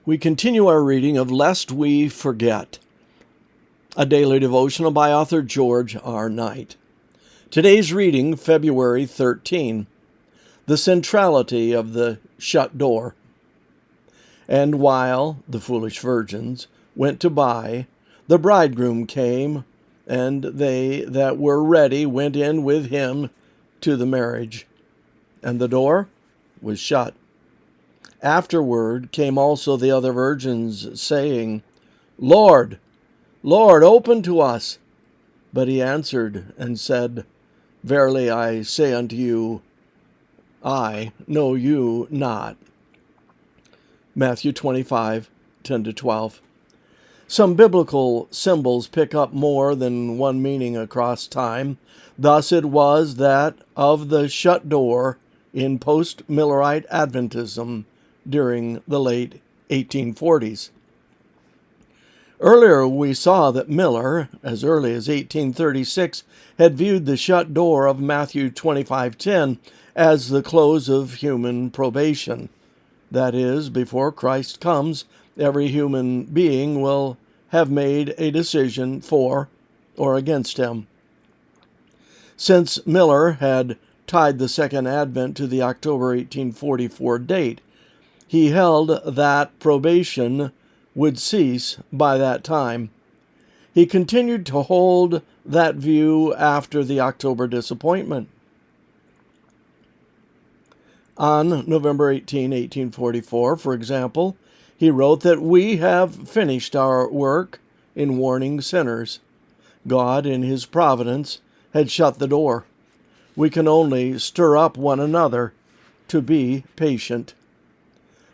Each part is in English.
We continue our reading of Lest We Forget, a daily devotional by author George R. Knight. Today's reading, February 13, the centrality of the shut door. And while the foolish virgins went to buy, the bridegroom came, and they that were ready went in with him to the marriage, and the door was shut. Afterward came also the other virgins, saying, Lord, Lord, open to us. But he answered and said, Verily I say unto you, I know you not. Matthew 25, 10-12. Some biblical symbols pick up more than one meaning across time. Thus it was that of the shut door in post-Millerite Adventism during the late 1840s. Earlier we saw that Miller, as early as 1836, had viewed the shut door of Matthew 25:10 as the close of human probation. That is, before Christ comes, every human being will have made a decision for or against him. Since Miller had tied the Second Advent to the October 1844 date, he held that probation would cease by that time. He continued to hold that view after the October disappointment. On November 18, 1844, for example, he wrote that we have finished our work in warning sinners. God, in his providence, had shut the door. We can only stir up one another to be patient.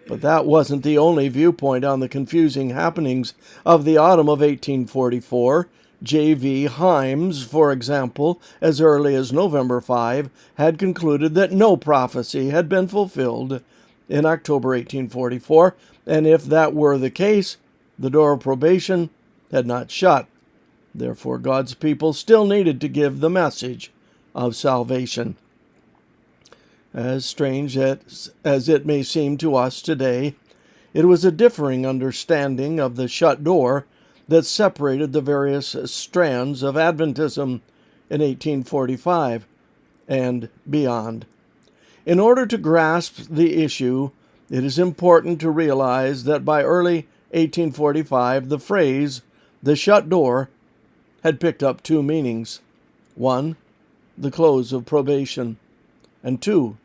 But that wasn't the only viewpoint on the confusing happenings of the autumn of 1844. J.V. Himes, for example, as early as November 5, had concluded that no prophecy had been fulfilled in October 1844, and if that were the case, the door of probation had not shut. Therefore, God's people still needed to give the message of salvation. As strange as it may seem to us today, it was a differing understanding of the shut door that separated the various strands of Adventism in 1845 and beyond. In order to grasp the issue, it is important to realize that by early 1845, the phrase, the shut door, had picked up two meanings. One, the close of probation, and two,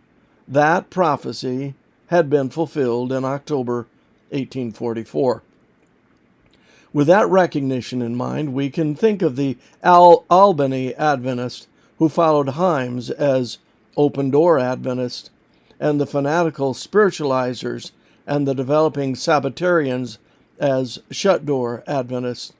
that prophecy had been fulfilled in October 1844. With that recognition in mind, we can think of the Albany Adventist who followed Himes as open-door Adventist, and the fanatical spiritualizers and the developing Sabbatarians as shut-door Adventists.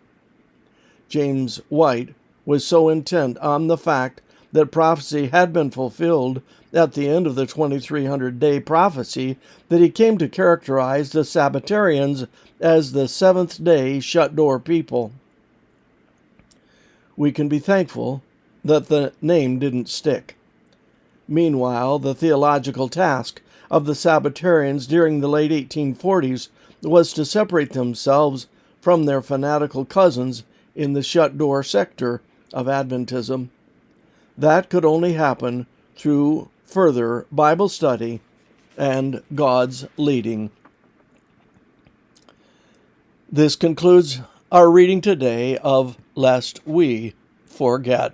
James White was so intent on the fact that prophecy had been fulfilled at the end of the 2300-day prophecy that he came to characterize the Sabbatarians as the seventh-day shut-door people. We can be thankful that the name didn't stick. Meanwhile, the theological task of the Sabbatarians during the late 1840s was to separate themselves from their fanatical cousins in the shut-door sector of Adventism. That could only happen through further Bible study and God's leading. This concludes our reading today of Lest We Forget.